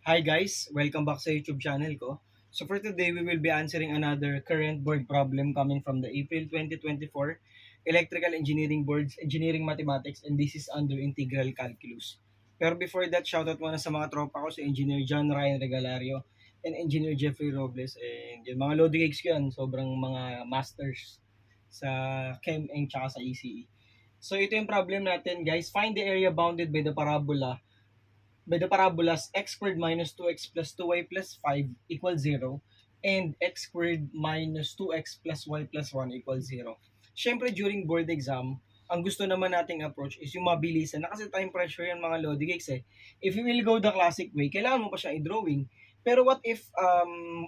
Hi guys, welcome back sa YouTube channel ko. So for today, we will be answering another current board problem coming from the April 2024 Electrical Engineering Boards, Engineering Mathematics, and this is under Integral Calculus. Pero before that, shoutout muna sa mga tropa ko, si Engineer John Ryan Regalario and Engineer Jeffrey Robles. And yung mga Lodi Gigs ko yan, sobrang mga masters sa Chem and tsaka sa ECE. So ito yung problem natin guys, find the area bounded by the parabolas x squared minus 2x plus 2y plus 5 equals 0 and x squared minus 2x plus y plus 1 equals 0. Siyempre, during board exam, ang gusto naman nating approach is yung mabilisan na kasi time pressure yan mga Lodi Gigs eh. If you will go the classic way, kailangan mo pa siya i-drawing. Pero what if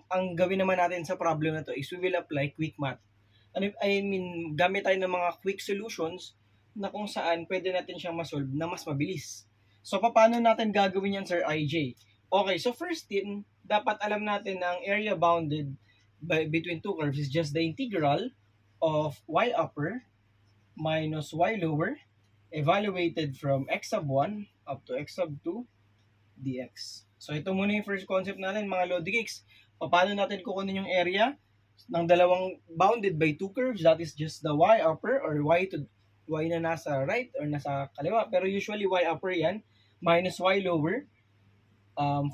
ang gawin naman natin sa problem na to is we will apply quick math. I mean, gamit tayo ng mga quick solutions na kung saan pwede natin siyang masolve na mas mabilis. So, paano natin gagawin yan, Sir IJ? Okay, so first thing, dapat alam natin na ang area bounded between two curves is just the integral of y upper minus y lower evaluated from x sub 1 up to x sub 2 dx. So, ito muna yung first concept natin, mga Lodi Gigs. Paano natin kukunin yung area ng dalawang bounded by two curves, that is just the y upper or y na nasa right or nasa kaliwa, pero usually y upper yan minus y lower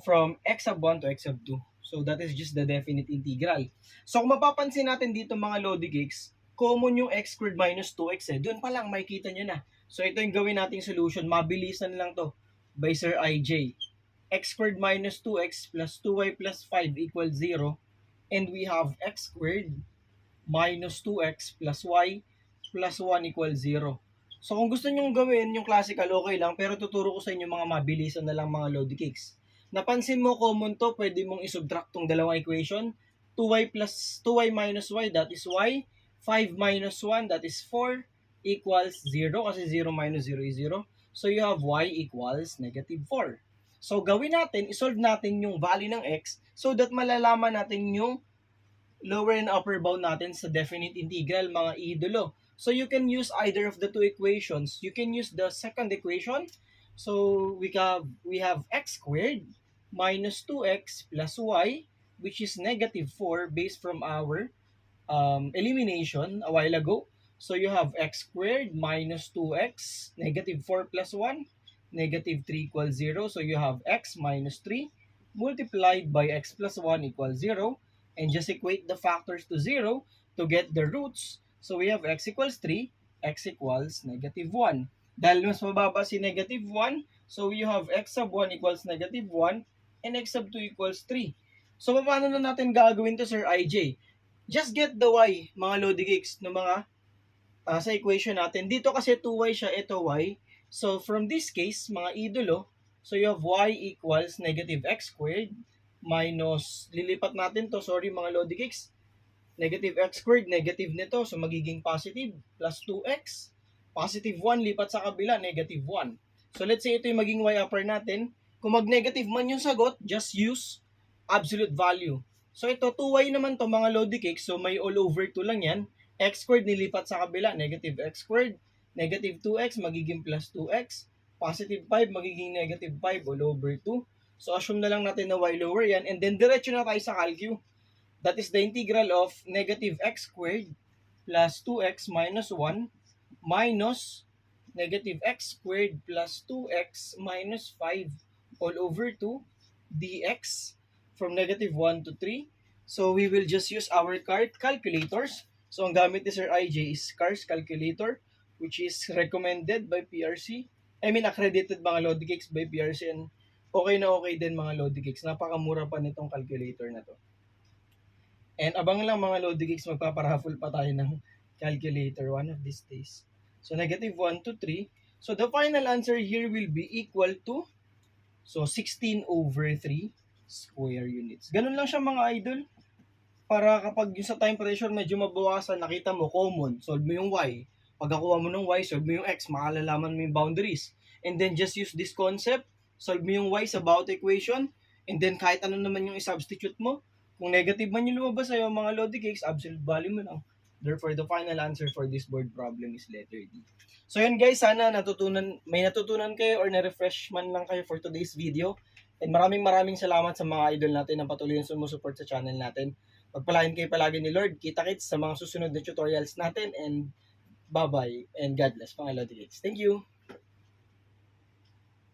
from x sub 1 to x sub 2. So that is just the definite integral. So kung mapapansin natin dito mga Lodi Gigs, common yung x squared minus 2x eh. Doon pa lang makikita nyo na. So ito yung gawin nating solution. Mabilisan lang to by Sir IJ. X squared minus 2x plus 2y plus 5 equals 0. And we have x squared minus 2x plus y plus 1 equals 0. So kung gusto nyong gawin yung classical, okay lang. Pero tuturo ko sa inyo mga mabilisan na lang mga Lodi Cakes. Napansin mo, common to, pwede mong isubtract tong dalawang equation. 2y minus y, that is y. 5 minus 1, that is 4, equals 0. Kasi 0 minus 0 is 0. So you have y equals negative 4. So gawin natin, isolve natin yung value ng x so that malalaman natin yung lower and upper bound natin sa definite integral, mga idolo. So you can use either of the two equations. You can use the second equation. So we have x squared minus 2x plus y, which is negative 4 based from our elimination a while ago. So you have x squared minus 2x, negative 4 plus 1, negative 3 equals 0. So you have x minus 3 multiplied by x plus 1 equals 0. And just equate the factors to 0 to get the roots. So we have x equals 3, x equals negative 1. Dahil mas mababa si negative 1, so you have x sub 1 equals negative 1 and x sub 2 equals 3. So paano na natin gagawin to, Sir IJ? Just get the y, mga Lodi Gigs, ng mga sa equation natin. Dito kasi 2y siya, ito y. So from this case, mga idolo, so you have y equals negative x squared minus, lilipat natin to, sorry mga Lodi Gigs, negative x squared, negative nito, so magiging positive, plus 2x, positive 1, lipat sa kabila, negative 1. So let's say ito yung maging y upper natin. Kung mag-negative man yung sagot, just use absolute value. So ito, 2y naman to mga Lodi Cakes, so may all over 2 lang yan. X squared nilipat sa kabila, negative x squared, negative 2x magiging plus 2x, positive 5 magiging negative 5 all over 2. So assume na lang natin na y lower yan, and then diretso na tayo sa calcu. That is the integral of negative x squared plus 2x minus 1 minus negative x squared plus 2x minus 5 all over 2 dx from negative 1 to 3. So we will just use our calculators. So ang gamit ni Sir IJ is CARS calculator, which is recommended by PRC. I mean accredited mga Lodi Cakes by PRC, and okay na okay din mga Lodi Cakes. Napakamura pa nitong calculator na to. And abang lang mga Lodi Geeks, magpaparaffle pa tayo ng calculator one of these days. So negative 1 to 3. So the final answer here will be equal to 16 over 3 square units. Ganun lang siya mga idol. Para kapag yung sa time pressure medyo mabawasan, nakita mo common, solve mo yung y. Pag nakuha mo ng y, solve mo yung x, makalalaman mo yung boundaries. And then just use this concept, solve mo yung y sa bout equation, and then kahit ano naman yung i-substitute mo, kung negative man yung lumabas sa'yo, mga Lodi Cakes, absolute value mo lang. Therefore, the final answer for this board problem is letter D. So yun guys, sana may natutunan kayo or na-refresh man lang kayo for today's video. And maraming salamat sa mga idol natin na patuloy na sumusuport sa channel natin. Pagpalain kayo palagi ni Lord. Kita-kits sa mga susunod na tutorials natin and bye-bye and God bless mga Lodi Kids. Thank you!